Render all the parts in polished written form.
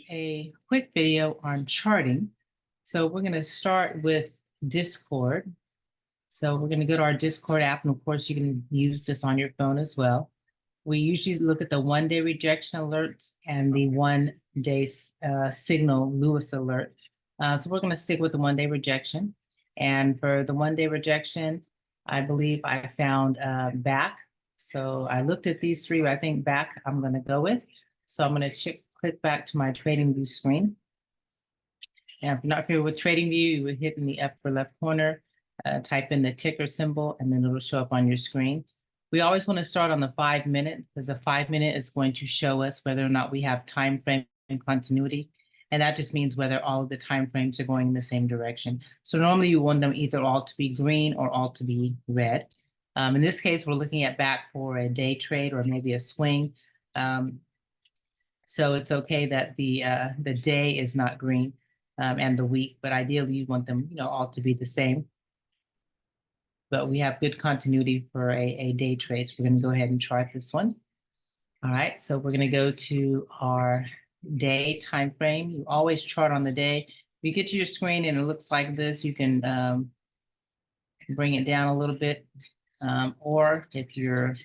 a quick video on charting. So we're going to start with Discord. So we're going to go to our Discord app, and of course you can use this on your phone as well. We usually look at the one-day rejection alerts and the one-day signal Lewis alert. So we're going to stick with the one-day rejection. And for the one-day rejection, I believe I found back. So I looked at these three, but I think back I'm going to go with. So I'm going to click back to my Tradingview screen. And if you're not familiar with Tradingview, you would hit in the upper left corner, type in the ticker symbol, and then it'll show up on your screen. We always want to start on the 5 minute, because the 5 minute is going to show us whether or not we have time frame and continuity. And that just means whether all of the time frames are going in the same direction. So normally you want them either all to be green or all to be red. In this case, we're looking at back for a day trade or maybe a swing. So it's okay that the day is not green and the week, but ideally you want them, all to be the same. But we have good continuity for a day trade. So we're going to go ahead and chart this one. All right, so we're going to go to our day time frame. You always chart on the day. If you get to your screen and it looks like this, you can bring it down a little bit. Or if you're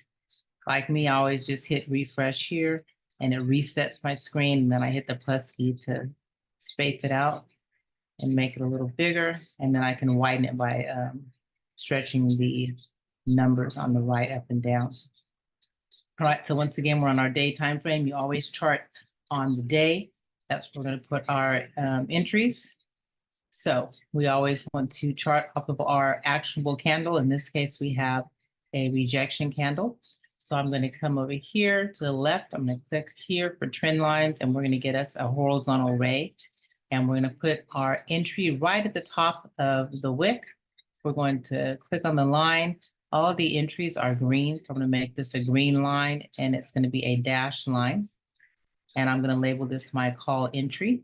like me, I always just hit refresh here and it resets my screen. And then I hit the plus key to space it out and make it a little bigger. And then I can widen it by stretching the numbers on the right up and down. All right, so once again, we're on our day time frame. You always chart on the day. That's where we're going to put our entries. So we always want to chart off of our actionable candle. In this case, we have a rejection candle. So I'm going to come over here to the left. I'm going to click here for trend lines, and we're going to get us a horizontal ray. And we're going to put our entry right at the top of the wick. We're going to click on the line. All of the entries are green. So I'm going to make this a green line, and it's going to be a dashed line. And I'm going to label this my call entry.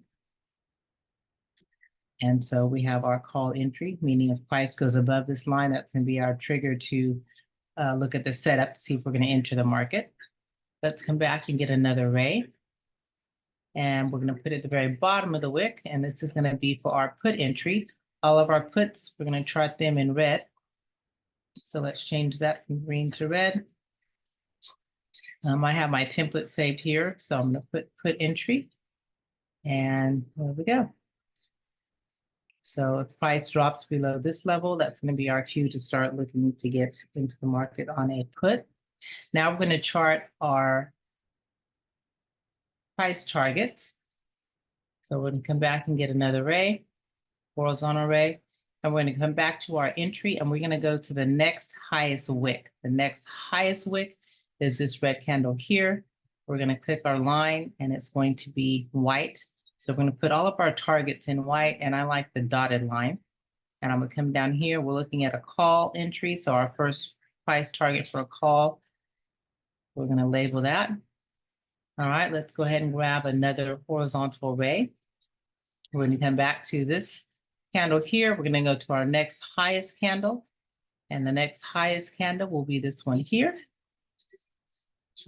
And so we have our call entry, meaning if price goes above this line, that's going to be our trigger to look at the setup, see if we're going to enter the market. Let's come back and get another ray. And we're going to put it at the very bottom of the wick. And this is going to be for our put entry. All of our puts, we're going to chart them in red. So let's change that from green to red. I have my template saved here. So I'm going to put entry. And there we go. So if price drops below this level, that's going to be our cue to start looking to get into the market on a put. Now we're going to chart our price targets. So we're going to come back and get another ray, horizontal ray, and we're going to come back to our entry, and we're going to go to the next highest wick. The next highest wick is this red candle here. We're going to click our line, and it's going to be white. So we're going to put all of our targets in white, and I like the dotted line. And I'm going to come down here. We're looking at a call entry. So our first price target for a call, we're going to label that. All right, let's go ahead and grab another horizontal ray. We're going to come back to this candle here. We're going to go to our next highest candle. And the next highest candle will be this one here.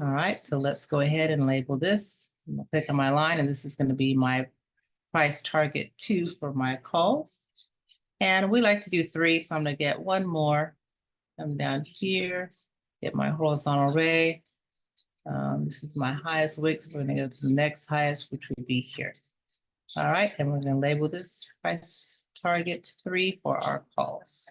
All right, so let's go ahead and label this. I'm going to click on my line, and this is going to be my price target 2 for my calls. And we like to do 3, so I'm going to get one more. Come down here, get my horizontal ray. This is my highest wick, so we're going to go to the next highest, which would be here. All right, and we're going to label this price target 3 for our calls.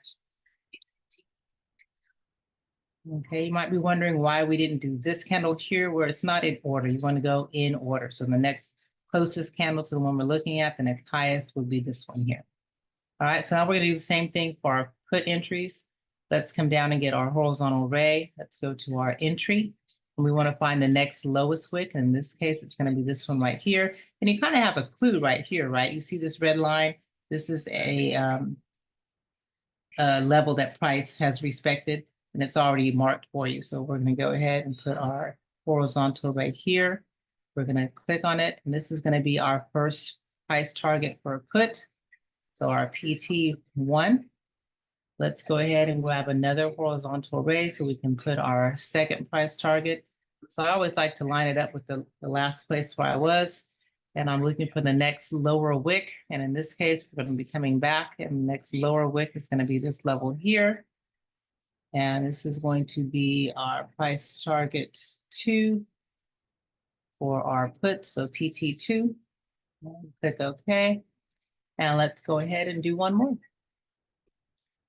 Okay, you might be wondering why we didn't do this candle here where it's not in order. You want to go in order. So the next closest candle to the one we're looking at, the next highest would be this one here. All right, so now we're going to do the same thing for our put entries. Let's come down and get our horizontal ray. Let's go to our entry. And we want to find the next lowest wick. In this case, it's going to be this one right here. And you kind of have a clue right here, right? You see this red line. This is a level that price has respected, and it's already marked for you. So we're going to go ahead and put our horizontal right here. We're going to click on it, and this is going to be our first price target for a put. So our PT1. Let's go ahead and grab another horizontal ray so we can put our second price target. So I always like to line it up with the last place where I was. And I'm looking for the next lower wick. And in this case, we're going to be coming back, and the next lower wick is going to be this level here. And this is going to be our price target 2 for our put, so PT2. Click OK. And let's go ahead and do one more.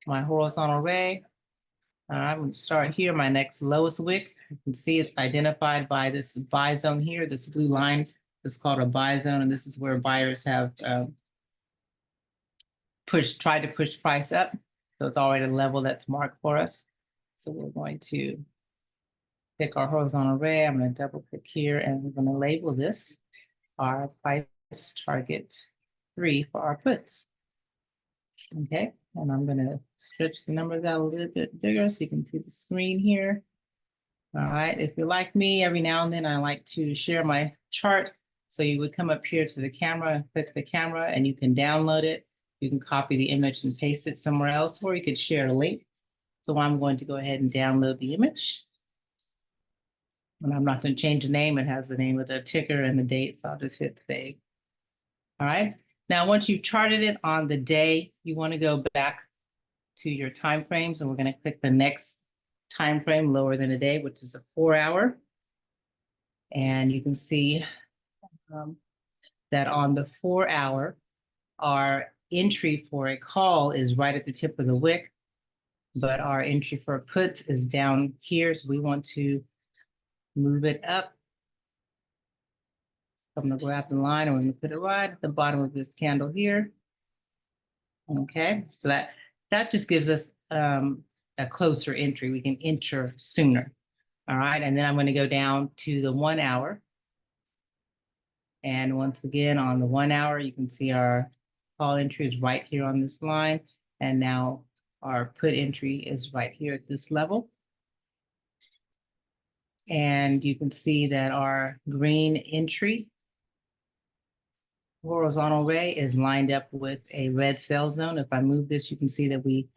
My horizontal ray. I'm going to start here, my next lowest wick. You can see it's identified by this buy zone here, this blue line is called a buy zone, and this is where buyers have tried to push price up. So it's already a level that's marked for us. So we're going to pick our horizontal ray. I'm going to double click here, and we're going to label this our price target 3 for our puts. Okay, and I'm going to stretch the numbers out a little bit bigger so you can see the screen here. All right, if you're like me, every now and then I like to share my chart. So you would come up here to the camera, click the camera, and you can download it. You can copy the image and paste it somewhere else, or you could share a link. So I'm going to go ahead and download the image. And I'm not going to change the name. It has the name of the ticker and the date, so I'll just hit save. All right. Now, once you've charted it on the day, you want to go back to your time frames, and we're going to click the next time frame lower than a day, which is a 4-hour. And you can see that on the 4-hour, our entry for a call is right at the tip of the wick, but our entry for a put is down here. So we want to move it up. I'm going to grab the line and we're going to put it right at the bottom of this candle here. Okay, so that just gives us a closer entry. We can enter sooner. All right, and then I'm going to go down to the 1 hour. And once again, on the 1 hour, you can see our call entry is right here on this line. And now our put entry is right here at this level. And you can see that our green entry horizontal ray is lined up with a red sell zone. If I move this, you can see that we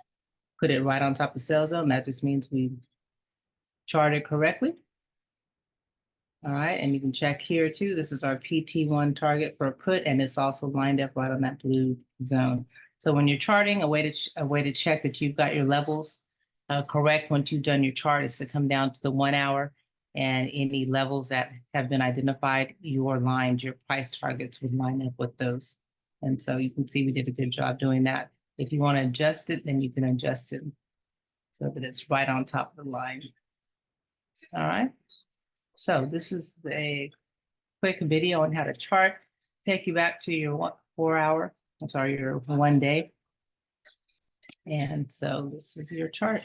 put it right on top of sell zone. That just means we charted correctly. All right, and you can check here too. This is our PT1 target for a put, and it's also lined up right on that blue zone. So when you're charting, a way to check that you've got your levels correct once you've done your chart is to come down to the 1 hour, and any levels that have been identified, your lines, your price targets would line up with those. And so you can see we did a good job doing that. If you want to adjust it, then you can adjust it so that it's right on top of the line. All right. So this is a quick video on how to chart. Take you back to your 4-hour, your 1 day. And so this is your chart.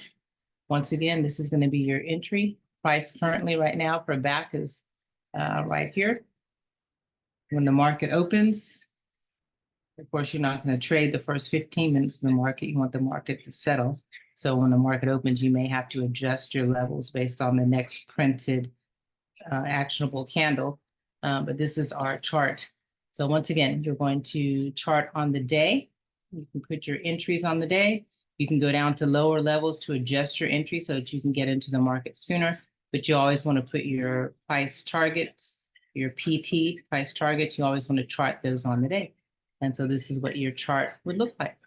Once again, this is going to be your entry. Price currently right now for back is right here. When the market opens, of course, you're not going to trade the first 15 minutes of the market. You want the market to settle. So when the market opens, you may have to adjust your levels based on the next printed actionable candle. But this is our chart. So once again, you're going to chart on the day. You can put your entries on the day. You can go down to lower levels to adjust your entry so that you can get into the market sooner. But you always want to put your price targets, your PT price targets, you always want to chart those on the day. And so this is what your chart would look like.